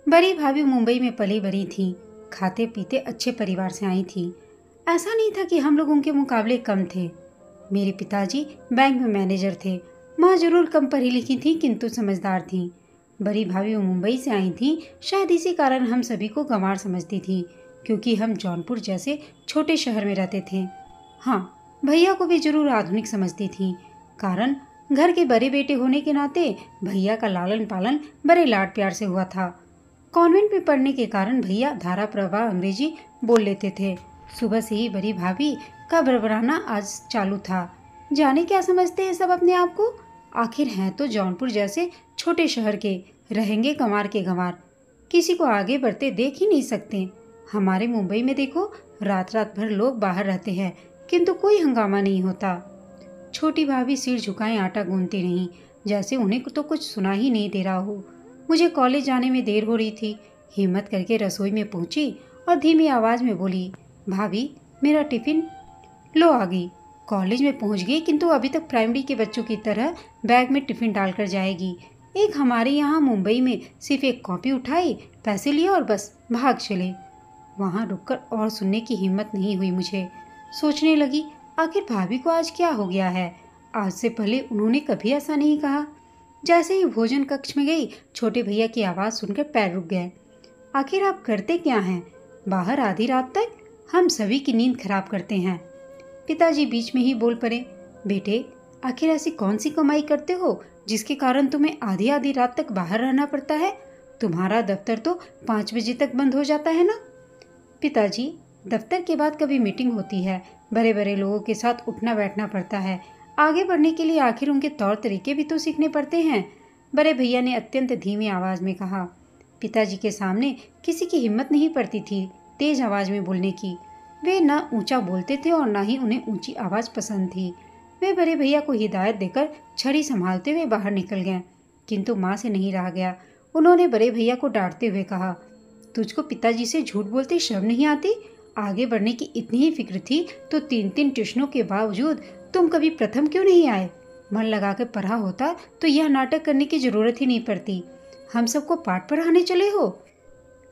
बड़ी भाभी मुंबई में पली बड़ी थी, खाते पीते अच्छे परिवार से आई थी। ऐसा नहीं था कि हम लोग उनके मुकाबले कम थे। मेरे पिताजी बैंक में मैनेजर थे। माँ जरूर कम पढ़ी लिखी थी किंतु समझदार थी। बड़ी भाभी वो मुंबई से आई थी, शायद इसी कारण हम सभी को गंवार समझती थी, क्योंकि हम जौनपुर जैसे छोटे शहर में रहते थे। हाँ, भैया को भी जरूर आधुनिक समझती थी, कारण घर के बड़े बेटे होने के नाते भैया का लालन पालन बड़े लाड प्यार से हुआ था। कॉन्वेंट में पढ़ने के कारण भैया धारा प्रवाह अंग्रेजी बोल लेते थे। सुबह से ही बड़ी भाभी का बड़बड़ाना आज चालू था। जाने क्या समझते हैं सब अपने आप को, आखिर हैं तो जौनपुर जैसे छोटे शहर के, रहेंगे गंवार के गंवार, किसी को आगे बढ़ते देख ही नहीं सकते। हमारे मुंबई में देखो, रात रात भर लोग बाहर रहते हैं किंतु कोई हंगामा नहीं होता। छोटी भाभी सिर झुकाए आटा गूंथती रहीं, जैसे उन्हें तो कुछ सुना ही नहीं दे रहा हो। मुझे कॉलेज जाने में देर हो रही थी। हिम्मत करके रसोई में पहुंची और धीमी आवाज में बोली, भाभी मेरा टिफिन लो आ गई। कॉलेज में पहुंच गई किंतु अभी तक प्राइमरी के बच्चों की तरह बैग में टिफिन डालकर जाएगी। एक हमारे यहाँ मुंबई में सिर्फ एक कॉपी उठाई, पैसे लिए और बस भाग चले। वहाँ रुककर और सुनने की हिम्मत नहीं हुई मुझे। सोचने लगी, आखिर भाभी को आज क्या हो गया है। आज से पहले उन्होंने कभी ऐसा नहीं कहा। जैसे ही भोजन कक्ष में गई, छोटे भैया की आवाज़ सुनकर पैर रुक गए। आखिर आप करते क्या हैं? बाहर आधी रात तक हम सभी की नींद खराब करते हैं। पिताजी बीच में ही बोल पड़े, बेटे आखिर ऐसी कौन सी कमाई करते हो जिसके कारण तुम्हें आधी आधी रात तक बाहर रहना पड़ता है? तुम्हारा दफ्तर तो 5 बजे तक बंद हो जाता है ना? पिताजी, दफ्तर के बाद कभी मीटिंग होती है, बड़े बड़े लोगों के साथ उठना बैठना पड़ता है। आगे बढ़ने के लिए आखिर उनके तौर तरीके भी तो सीखने पड़ते हैं, बड़े भैया ने अत्यंत धीमी आवाज में कहा। पिताजी के सामने किसी की हिम्मत नहीं पड़ती थी तेज आवाज में बोलने की। वे न ऊंचा बोलते थे और न ही उन्हें ऊंची आवाज पसंद थी। वे बड़े भैया को हिदायत देकर छड़ी संभालते हुए बाहर निकल गए, किंतु माँ से नहीं रहा गया। उन्होंने बड़े भैया को डांटते हुए कहा, तुझको पिताजी से झूठ बोलते शर्म नहीं आती? आगे बढ़ने की इतनी ही फिक्र थी तो 3 ट्यूशनों के बावजूद तुम कभी प्रथम क्यों नहीं आए? मन लगाकर पढ़ा होता तो यह नाटक करने की जरूरत ही नहीं पड़ती। हम सबको पाठ पढ़ाने चले हो।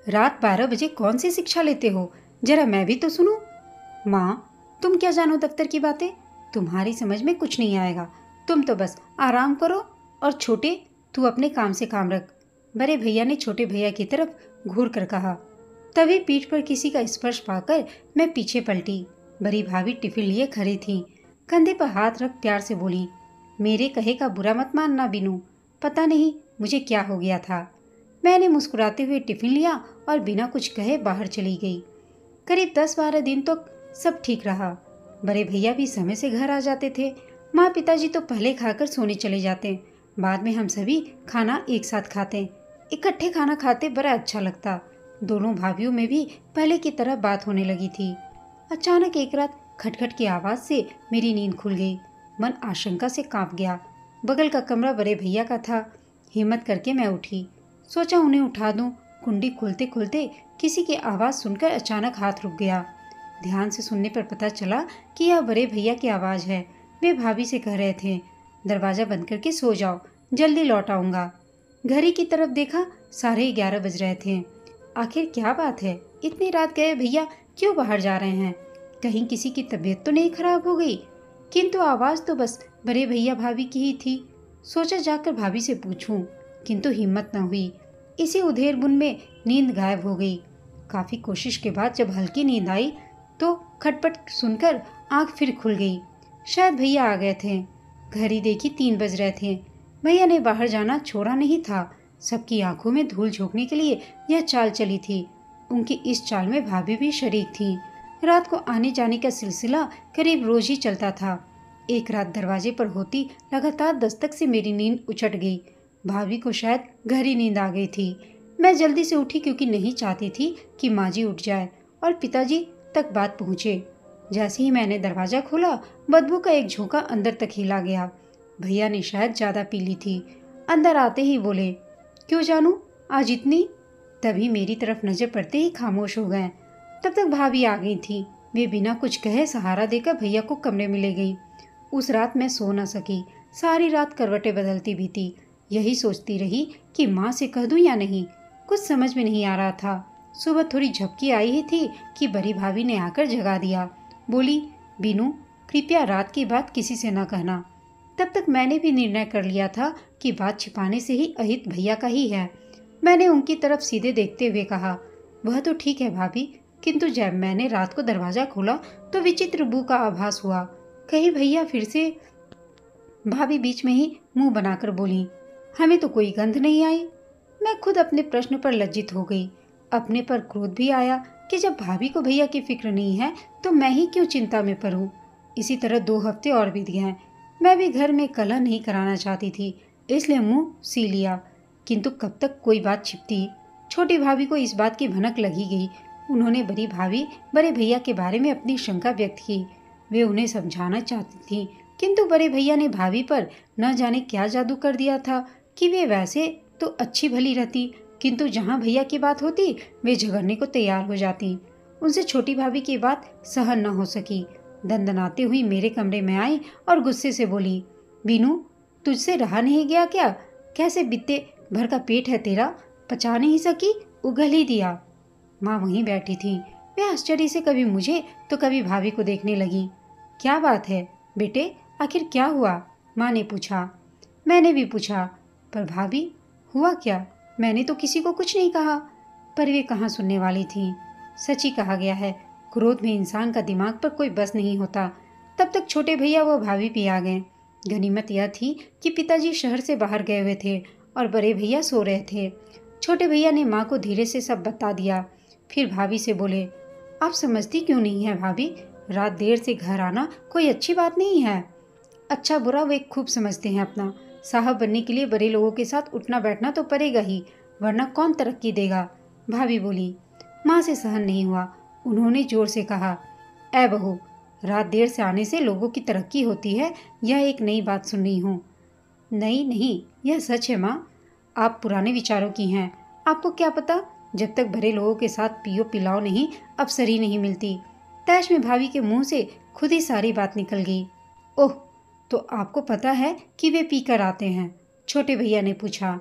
रात 12 बजे कौन सी शिक्षा लेते हो? जरा मैं भी तो सुनूं। माँ, तुम क्या जानो दफ्तर की बातें? तुम्हारी समझ में कुछ नहीं आएगा। तुम तो बस आराम करो और छोटे तू अपने काम से काम रख, बड़े भैया ने छोटे भैया की तरफ घूर कर कहा। तभी पीठ पर किसी का स्पर्श पाकर मैं पीछे पलटी। बड़ी भाभी टिफिन लिए खड़ी थी, कंधे पर हाथ रख प्यार से बोली, मेरे कहे का बुरा मत मानना बीनू, पता नहीं मुझे क्या हो गया था। मैंने मुस्कुराते हुए टिफिन लिया और बिना कुछ कहे बाहर चली गई। करीब 10-12 दिन तो सब ठीक रहा। बड़े भैया भी समय से घर आ जाते थे। माँ पिताजी तो पहले खाकर सोने चले जाते, बाद में हम सभी खाना एक साथ खाते। इकट्ठे खाना खाते बड़ा अच्छा लगता। दोनों भाभीयों में भी पहले की तरह बात होने लगी थी। अचानक एक रात खटखट की आवाज़ से मेरी नींद खुल गई। मन आशंका से कांप गया। बगल का कमरा बड़े भैया का था। हिम्मत करके मैं उठी, सोचा उन्हें उठा दूं। कुंडी खुलते खुलते किसी की आवाज़ सुनकर अचानक हाथ रुक गया। ध्यान से सुनने पर पता चला कि यह बड़े भैया की आवाज़ है। वे भाभी से कह रहे थे, दरवाज़ा बंद करके सो जाओ, जल्दी लौट आऊँगा। घड़ी की तरफ देखा, 11:30 बज रहे थे। आखिर क्या बात है, इतनी रात गए भैया क्यों बाहर जा रहे हैं? कहीं किसी की तबीयत तो नहीं खराब हो गई? किंतु आवाज़ तो बस बड़े भैया भाभी की ही थी। सोचा जाकर भाभी से पूछूं, किंतु हिम्मत न हुई। इसी उधेड़ बुन में नींद गायब हो गई। काफ़ी कोशिश के बाद जब हल्की नींद आई तो खटपट सुनकर आंख फिर खुल गई। शायद भैया आ गए थे। घड़ी देखी 3 बज रहे थे। भैया ने बाहर जाना छोड़ा नहीं था। सबकी आंखों में धूल झोंकने के लिए यह चाल चली थी। उनकी इस चाल में भाभी भी शरीक थी। रात को आने जाने का सिलसिला करीब रोज ही चलता था। एक रात दरवाजे पर होती लगातार दस्तक से मेरी नींद उचट गई। भाभी को शायद गहरी नींद आ गई थी। मैं जल्दी से उठी क्योंकि नहीं चाहती थी कि माँ जी उठ जाए और पिताजी तक बात पहुँचे। जैसे ही मैंने दरवाज़ा खोला, बदबू का एक झोंका अंदर तक हिला गया। भैया ने शायद ज़्यादा पी ली थी। अंदर आते ही बोले, क्यों जानू आज इतनी? तभी मेरी तरफ नजर पड़ते ही खामोश हो गए। तब तक भाभी आ गई थी। वे बिना कुछ कहे सहारा देकर भैया को कमरे में ले गई। उस रात मैं सो न सकी। सारी रात करवटें बदलती भी थी। यही सोचती रही कि माँ से कह दूं या नहीं। कुछ समझ में नहीं आ रहा था। सुबह थोड़ी झपकी आई ही थी कि बड़ी भाभी ने आकर जगा दिया। बोली, बीनू, कृपया रात की बात किसी से न कहना। तब तक मैंने भी निर्णय कर लिया था कि बात छिपाने से ही अहित भैया का ही है। मैंने उनकी तरफ सीधे देखते हुए कहा, वह तो ठीक है भाभी, किंतु जब मैंने रात को दरवाजा खोला तो विचित्र बू का आभास हुआ। कहीं भैया फिर से। भाभी बीच में ही मुंह बनाकर बोली, हमें तो कोई गंध नहीं आई। मैं खुद अपने प्रश्न पर लज्जित हो गई। अपने पर क्रोध भी आया कि जब भाभी को भैया की फिक्र नहीं है तो मैं ही क्यों चिंता में पड़ूं। इसी तरह 2 हफ्ते और बीत गए। मैं भी घर में कलह नहीं कराना चाहती थी, इसलिए मुंह सी लिया। किंतु कब तक कोई बात छिपती। छोटी भाभी को इस बात की भनक लगी गई। उन्होंने बड़ी भाभी बड़े भैया के बारे में अपनी शंका व्यक्त की। वे उन्हें समझाना चाहती थी, किंतु बड़े भैया ने भाभी पर न जाने क्या जादू कर दिया था कि वे वैसे तो अच्छी भली रहती, किंतु जहाँ भैया की बात होती वे झगड़ने को तैयार हो जाती। उनसे छोटी भाभी की बात सहन न हो सकी। दंदनाते हुई मेरे कमरे में आई और गुस्से से बोली, बीनू, तुझसे रहा नहीं गया क्या? कैसे बित्ते भर का पेट है तेरा, पचा नहीं सकी, उगल ही दिया। माँ वहीं बैठी थी। वे आश्चर्य से कभी मुझे तो कभी भाभी को देखने लगी। क्या बात है बेटे, आखिर क्या हुआ? माँ ने पूछा। मैंने भी पूछा, पर भाभी हुआ क्या? मैंने तो किसी को कुछ नहीं कहा। पर वे कहाँ सुनने वाली थी। सच ही कहा गया है, क्रोध में इंसान का दिमाग पर कोई बस नहीं होता। तब तक छोटे भैया व भाभी भी आ गए। गनीमत यह थी कि पिताजी शहर से बाहर गए हुए थे और बड़े भैया सो रहे थे। छोटे भैया ने माँ को धीरे से सब बता दिया। फिर भाभी से बोले, आप समझती क्यों नहीं है भाभी, रात देर से घर आना कोई अच्छी बात नहीं है। अच्छा बुरा वे खूब समझते हैं अपना। साहब बनने के लिए बड़े लोगों के साथ उठना बैठना तो पड़ेगा ही, वरना कौन तरक्की देगा। भाभी बोली। माँ से सहन नहीं हुआ। उन्होंने जोर से कहा, ऐ बहू, रात देर से आने से लोगों की तरक्की होती है, यह एक नई बात सुन रही हूँ। नहीं नहीं, यह सच है माँ। आप पुराने विचारों की हैं। आपको क्या पता, जब तक बड़े लोगों के साथ पियो पिलाओ नहीं, अवसर ही नहीं मिलती। तैश में भाभी के मुंह से खुद ही सारी बात निकल गई। ओह, तो आपको पता है कि वे पीकर आते हैं? छोटे भैया ने पूछा।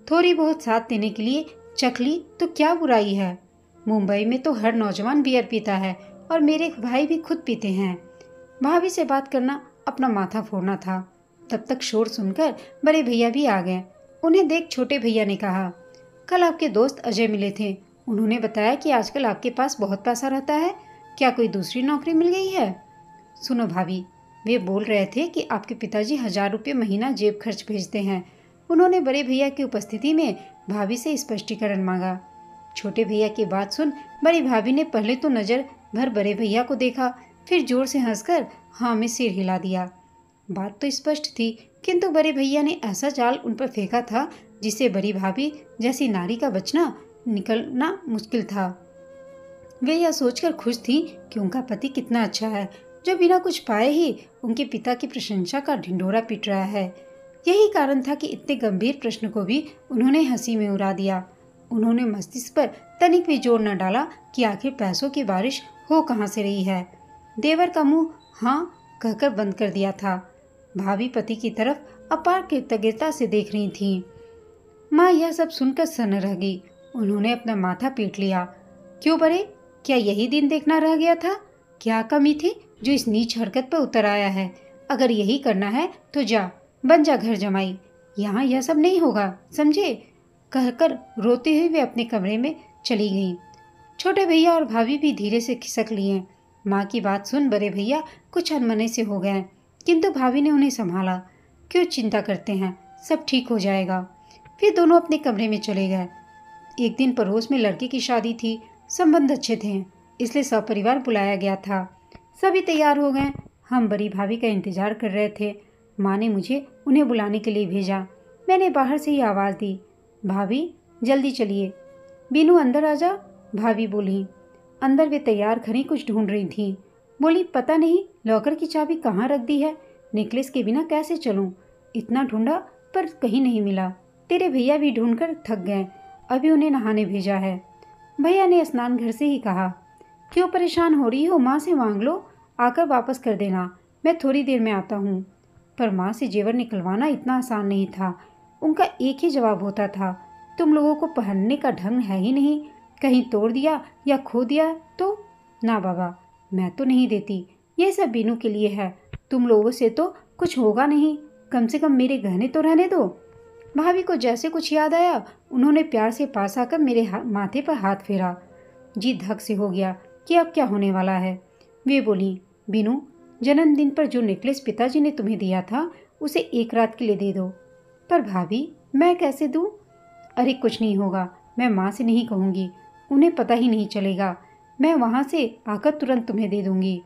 थोड़ी बहुत साथ देने के लिए चख ली तो क्या बुराई है। मुंबई में तो हर नौजवान बियर पीता है और मेरे भाई भी खुद पीते हैं। भाभी से बात करना अपना माथा फोड़ना था। तब तक शोर सुनकर बड़े भैया भी आ गए। उन्हें देख छोटे भैया ने कहा, कल आपके दोस्त अजय मिले थे। उन्होंने बताया कि आजकल आपके पास बहुत पैसा रहता है। क्या कोई दूसरी नौकरी मिल गई है? सुनो भाभी, वे बोल रहे थे कि आपके पिताजी 1000 रुपये महीना जेब खर्च भेजते हैं। उन्होंने बड़े भैया की उपस्थिति में भाभी से स्पष्टीकरण मांगा। छोटे भैया की बात सुन बड़ी भाभी ने पहले तो नज़र भर बड़े भैया को देखा, फिर जोर से हंसकर हाँ में सिर हिला दिया। बात तो स्पष्ट थी, किंतु बड़े भैया ने ऐसा जाल उन पर फेंका था जिससे बड़ी भाभी जैसी नारी का बचना निकलना मुश्किल था। वे यह सोचकर खुश थी कि उनका पति कितना अच्छा है, जो बिना कुछ पाए ही उनके पिता की प्रशंसा का ढिंढोरा पीट रहा है। यही कारण था कि इतने गंभीर प्रश्न को भी उन्होंने हंसी में उड़ा दिया। उन्होंने मस्तिष्क पर तनिक भी जोर न डाला कि आखिर पैसों की बारिश हो कहाँ से रही है। देवर का मुंह हाँ कहकर बंद कर दिया था। भाभी पति की तरफ अपार कृतज्ञता से देख रही थीं। माँ यह सब सुनकर सन्न रह गई। उन्होंने अपना माथा पीट लिया। क्यों बरे, क्या यही दिन देखना रह गया था? क्या कमी थी जो इस नीच हरकत पर उतर आया है? अगर यही करना है तो जा, बन जा घर जमाई। यहाँ यह सब नहीं होगा, समझे? कहकर रोते हुए वे अपने कमरे में चली गईं। छोटे भैया और भाभी भी धीरे से खिसक लिए। माँ की बात सुन बड़े भैया कुछ अनमने से हो गए, किंतु भाभी ने उन्हें संभाला। क्यों चिंता करते हैं, सब ठीक हो जाएगा। फिर दोनों अपने कमरे में चले गए। एक दिन पड़ोस में लड़के की शादी थी। संबंध अच्छे थे, इसलिए सपरिवार बुलाया गया था। सभी तैयार हो गए। हम बड़ी भाभी का इंतजार कर रहे थे। माँ ने मुझे उन्हें बुलाने के लिए भेजा। मैंने बाहर से ही आवाज़ दी, भाभी जल्दी चलिए। बीनू अंदर आ जा, भाभी बोली। अंदर वे तैयार खड़ी कुछ ढूंढ रही थीं। बोली, पता नहीं लॉकर की चाबी कहाँ रख दी है। नेकलेस के बिना कैसे चलूं? इतना ढूंढा पर कहीं नहीं मिला। तेरे भैया भी ढूंढकर थक गए, अभी उन्हें नहाने भेजा है। भैया ने स्नान घर से ही कहा। क्यों परेशान हो रही हो, माँ से मांग लो, आकर वापस कर देना, मैं थोड़ी देर में आता हूँ। पर माँ से जेवर निकलवाना इतना आसान नहीं था। उनका एक ही जवाब होता था, तुम लोगों को पहनने का ढंग है ही नहीं, कहीं तोड़ दिया या खो दिया तो। ना बाबा, मैं तो नहीं देती, ये सब बीनू के लिए है, तुम लोगों से तो कुछ होगा नहीं, कम से कम मेरे गहने तो रहने दो। भाभी को जैसे कुछ याद आया, उन्होंने प्यार से पास आकर मेरे माथे पर हाथ फेरा। जी धक से हो गया कि अब क्या होने वाला है। वे बोली, बीनू, जन्मदिन पर जो नेकलेस पिताजी ने तुम्हें दिया था उसे एक रात के लिए दे दो। पर भाभी, मैं कैसे दूं? अरे कुछ नहीं होगा, मैं माँ से नहीं कहूँगी, उन्हें पता ही नहीं चलेगा, मैं वहाँ से आकर तुरंत तुम्हें दे दूँगी।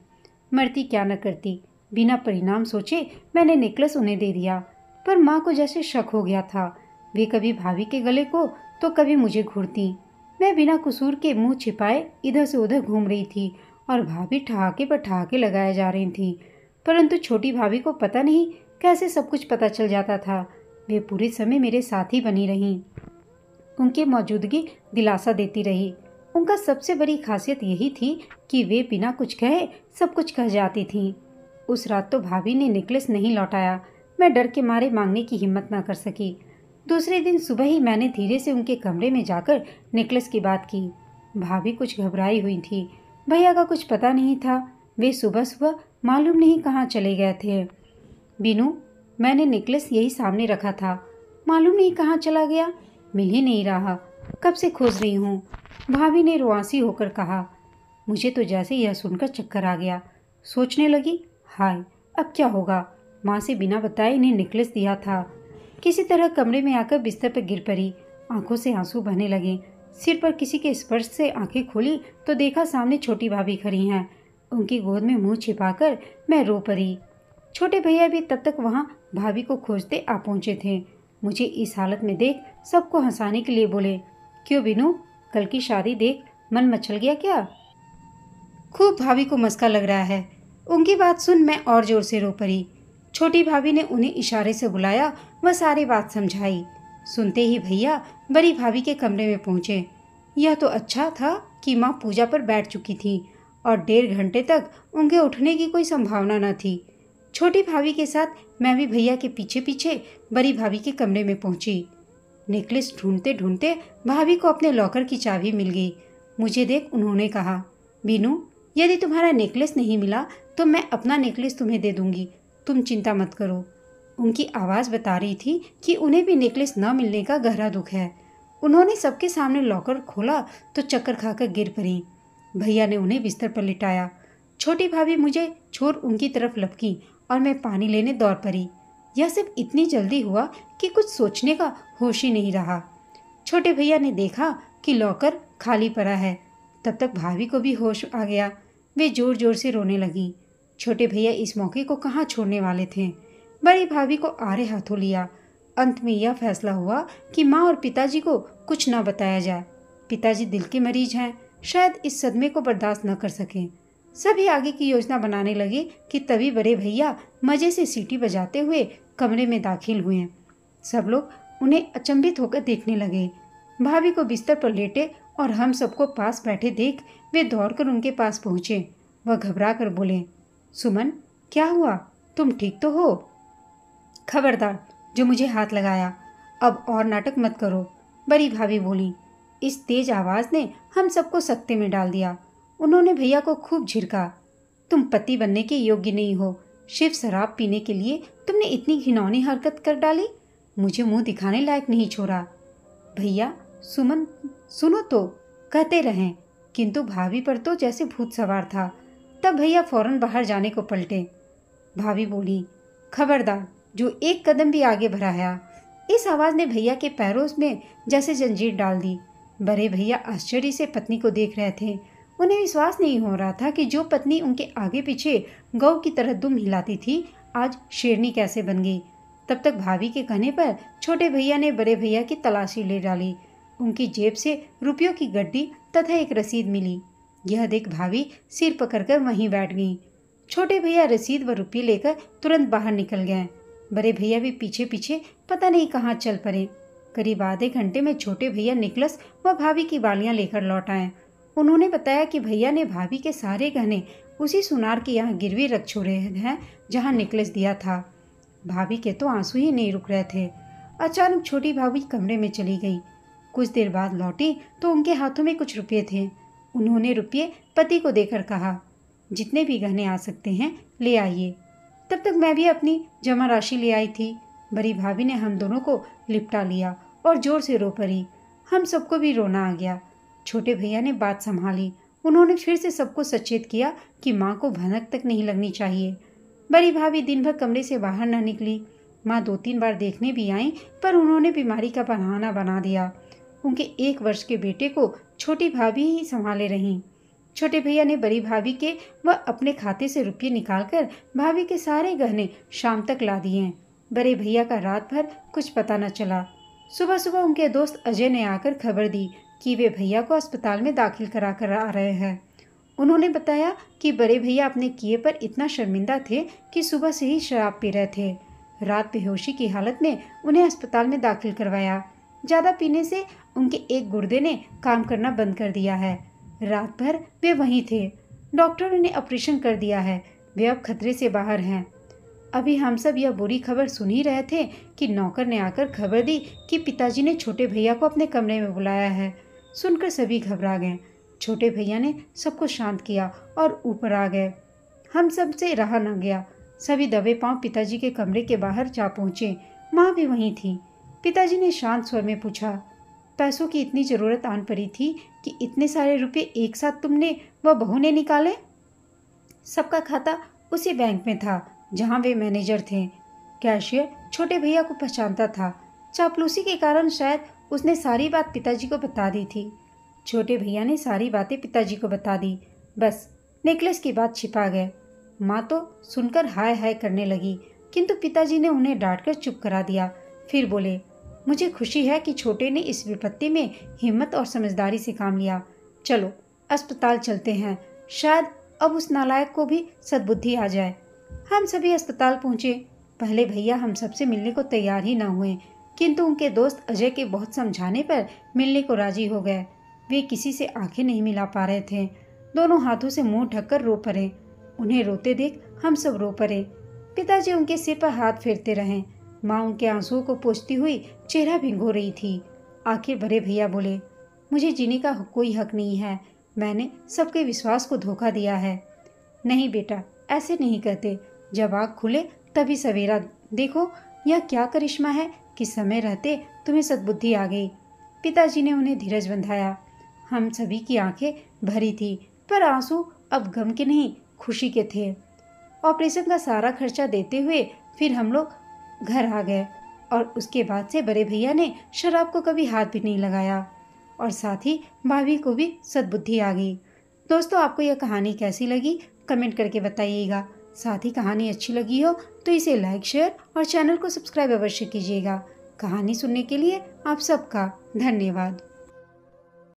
मरती क्या न करती, बिना परिणाम सोचे मैंने नेकलेस उन्हें दे दिया। पर माँ को जैसे शक हो गया था, वे कभी भाभी के गले को तो कभी मुझे घूरती। मैं बिना कसूर के मुंह छिपाए इधर से उधर घूम रही थी और भाभी ठहाके पर ठहाके लगाए जा रही थी। परंतु छोटी भाभी को पता नहीं कैसे सब कुछ पता चल जाता था। वे पूरे समय मेरे साथ ही बनी रहीं, उनकी मौजूदगी दिलासा देती रही। उनका सबसे बड़ी खासियत यही थी कि वे बिना कुछ कहे सब कुछ कह जाती थीं। उस रात तो भाभी ने नेकलेस नहीं लौटाया, मैं डर के मारे मांगने की हिम्मत न कर सकी। दूसरे दिन सुबह ही मैंने धीरे से उनके कमरे में जाकर नेकलेस की बात की। भाभी कुछ घबराई हुई थी, भैया का कुछ पता नहीं था, वे सुबह सुबह मालूम नहीं कहाँ चले गए थे। बीनू, मैंने नेकलेस यही सामने रखा था, मालूम नहीं कहाँ चला गया, मिल ही नहीं रहा, कब से खोज रही हूँ। भाभी ने रुआंसी होकर कहा। मुझे तो जैसे यह सुनकर चक्कर आ गया। सोचने लगी, हाय अब क्या होगा, माँ से बिना बताए इन्हें नेकलेस दिया था। किसी तरह कमरे में आकर बिस्तर पर गिर पड़ी, आंखों से आंसू बहने लगे। सिर पर किसी के स्पर्श से आंखें खोली तो देखा सामने छोटी भाभी खड़ी हैं। उनकी गोद में मुंह छिपाकर मैं रो पड़ी। छोटे भैया भी तब तक वहाँ भाभी को खोजते आ पहुँचे थे। मुझे इस हालत में देख सबको हंसाने के लिए बोले, क्यों बीनू, कल की शादी देख मन मचल गया क्या? खूब भाभी को मस्का लग रहा है। उनकी बात सुन मैं और जोर से रो पड़ी। छोटी भाभी ने उन्हें इशारे से बुलाया, वह सारी बात समझाई। सुनते ही भैया बड़ी भाभी के कमरे में पहुंचे। यह तो अच्छा था कि माँ पूजा पर बैठ चुकी थी और 1.5 घंटे तक उनके उठने की कोई संभावना न थी। छोटी भाभी के साथ मैं भी भैया के पीछे पीछे बड़ी भाभी के कमरे में पहुंची। नेकलेस ढूंढते ढूंढते भाभी को अपने लॉकर की चाबी मिल गई। मुझे देख उन्होंने कहा, बीनू, यदि तुम्हारा नेकलेस नहीं मिला तो मैं अपना नेकलेस तुम्हें दे दूंगी, तुम चिंता मत करो। उनकी आवाज़ बता रही थी कि उन्हें भी नेकलेस न मिलने का गहरा दुख है। उन्होंने सबके सामने लॉकर खोला तो चक्कर खाकर गिर पड़ी। भैया ने उन्हें बिस्तर पर लिटाया। छोटी भाभी मुझे छोड़ उनकी तरफ लपकी और मैं पानी लेने दौड़ पड़ी। यह सब इतनी जल्दी हुआ कि कुछ सोचने का होश ही नहीं रहा। छोटे भैया ने देखा कि लॉकर खाली पड़ा है। तब तक भाभी को भी होश आ गया। वे जोर जोर से रोने लगी। छोटे भैया इस मौके को कहाँ छोड़ने वाले थे। बड़ी भाभी को आड़े हाथों लिया। अंत में यह फैसला हुआ कि माँ और पिताजी को कुछ न बताया जाए। पिताजी दिल के मरीज हैं, शायद इस सदमे को बर्दाश्त न कर सकें। सभी आगे की योजना बनाने लगे कि तभी बड़े भैया मजे से सीटी बजाते हुए कमरे में दाखिल हुए। सब लोग उन्हें अचंभित होकर देखने लगे। भाभी को बिस्तर पर लेटे और हम सबको पास बैठे देख वे दौड़कर उनके पास पहुँचे। वह घबरा कर बोले, सुमन, क्या हुआ, तुम ठीक तो हो? खबरदार जो मुझे हाथ लगाया, अब और नाटक मत करो, बड़ी भाभी बोली। इस तेज आवाज़ ने हम सबको सकते में डाल दिया। उन्होंने भैया को खूब झिड़का, तुम पति बनने के योग्य नहीं हो, सिर्फ शराब पीने के लिए तुमने इतनी घिनौनी हरकत कर डाली, मुझे मुंह दिखाने लायक नहीं छोड़ा। भैया, सुमन सुनो तो कहते रहें, किंतु भाभी पर तो जैसे भूत सवार था। तब भैया फौरन बाहर जाने को पलटे। भाभी बोली, खबरदार जो एक कदम भी आगे बढ़ाया। इस आवाज़ ने भैया के पैरों में जैसे जंजीर डाल दी। बड़े भैया आश्चर्य से पत्नी को देख रहे थे। उन्हें विश्वास नहीं हो रहा था कि जो पत्नी उनके आगे पीछे गौ की तरह दुम हिलाती थी, आज शेरनी कैसे बन गई। तब तक भाभी के कहने पर छोटे भैया ने बड़े भैया की तलाशी ले डाली। उनकी जेब से रुपयों की गड्डी तथा एक रसीद मिली। यह देख भाभी सिर पकड़कर वहीं बैठ गई। छोटे भैया रसीद व रुपये लेकर तुरंत बाहर निकल गए। बड़े भैया भी पीछे पीछे पता नहीं कहाँ चल पड़े। करीब आधे घंटे में छोटे भैया नेकलेस व भाभी की बालियां लेकर लौट आए। उन्होंने बताया कि भैया ने भाभी के सारे गहने उसी सुनार के यहाँ गिरवी रख छोड़े हैं जहाँ नेकलेस दिया था। भाभी के तो आंसू ही नहीं रुक रहे थे। अचानक छोटी भाभी कमरे में चली गई। कुछ देर बाद लौटी तो उनके हाथों में कुछ रुपये थे। उन्होंने रुपये पति को देकर कहा, जितने भी गहने आ सकते हैं ले आइए। तब तक मैं भी अपनी जमा राशि ले आई थी। बड़ी भाभी ने हम दोनों को लिपटा लिया और जोर से रो पड़ी। हम सबको भी रोना आ गया। छोटे भैया ने बात संभाली। उन्होंने फिर से सबको सचेत किया कि माँ को भनक तक नहीं लगनी चाहिए। बड़ी भाभी दिन भर कमरे से बाहर न निकली। माँ 2-3 बार देखने भी आई, पर उन्होंने बीमारी का बहाना बना दिया। उनके 1 वर्ष के बेटे को छोटी भाभी ही संभाले रहीं। छोटे भैया ने बड़ी भाभी के व अपने खाते से रुपये निकालकर भाभी के सारे गहने शाम तक ला दिए। बड़े भैया का रात भर कुछ पता न चला। सुबह सुबह उनके दोस्त अजय ने आकर खबर दी कि वे भैया को अस्पताल में दाखिल करा कर आ रहे हैं। उन्होंने बताया कि बड़े भैया अपने किए पर इतना शर्मिंदा थे कि सुबह से ही शराब पी रहे थे। रात बेहोशी की हालत में उन्हें अस्पताल में दाखिल करवाया। ज़्यादा पीने से उनके एक गुर्दे ने काम करना बंद कर दिया है। रात भर वे वहीं थे। डॉक्टरों ने ऑपरेशन कर दिया है। वे अब खतरे से बाहर हैं। अभी हम सब यह बुरी खबर सुन ही रहे थे कि नौकर ने आकर खबर दी कि पिताजी ने छोटे भैया को अपने कमरे में बुलाया है। सुनकर सभी घबरा गए। छोटे भैया ने सबको शांत किया और ऊपर आ गए। हम सब से रहा न गया। सभी दबे पांव पिताजी के कमरे के बाहर जा पहुंचे। माँ भी वहीं थी। पिताजी ने शांत स्वर में पूछा, पैसों की इतनी ज़रूरत आन पड़ी थी कि इतने सारे रुपए एक साथ तुमने व बहू ने निकाले? सबका खाता उसी बैंक में था जहां वे मैनेजर थे। कैशियर छोटे भैया को पहचानता था। चापलूसी के कारण शायद उसने सारी बात पिताजी को बता दी थी। छोटे भैया ने सारी बातें पिताजी को बता दी। बस नेकलेस की बात छिपा गए। माँ तो सुनकर हाय हाय करने लगी, किंतु पिताजी ने उन्हें डांटकर चुप करा दिया। फिर बोले, मुझे खुशी है कि छोटे ने इस विपत्ति में हिम्मत और समझदारी से काम लिया। चलो अस्पताल चलते हैं, शायद अब उस नालायक को भी सद्बुद्धि आ जाए। हम सभी अस्पताल पहुंचे। पहले भैया हम सबसे मिलने को तैयार ही न हुए, किंतु उनके दोस्त अजय के बहुत समझाने पर मिलने को राजी हो गए। वे किसी से आंखें नहीं मिला पा रहे थे। दोनों हाथों से मुंह ढककर रो पड़े। उन्हें रोते देख हम सब रो पड़े। पिताजी उनके सिर पर हाथ फेरते रहे। माँ उनके आंसुओं को पोंछती हुई चेहरा भिगो रही थी। आखिर बड़े भैया बोले, मुझे जीने का कोई हक नहीं है। मैंने सबके विश्वास को धोखा दिया है। नहीं बेटा, ऐसे नहीं कहते। जब आँख खुले तभी सवेरा। देखो यह क्या करिश्मा है कि समय रहते तुम्हें सद्बुद्धि आ गई। पिताजी ने उन्हें धीरज बंधाया। हम सभी की आंखें भरी थी, पर आंसू अब गम के नहीं खुशी के थे। ऑपरेशन का सारा खर्चा देते हुए फिर हम लोग घर आ गए और उसके बाद से बड़े भैया ने शराब को कभी हाथ भी नहीं लगाया और साथ ही भाभी को भी सद्बुद्धि आ गई। दोस्तों, आपको यह कहानी कैसी लगी कमेंट करके बताइएगा। साथ ही कहानी अच्छी लगी हो तो इसे लाइक, शेयर और चैनल को सब्सक्राइब अवश्य कीजिएगा। कहानी सुनने के लिए आप सबका धन्यवाद।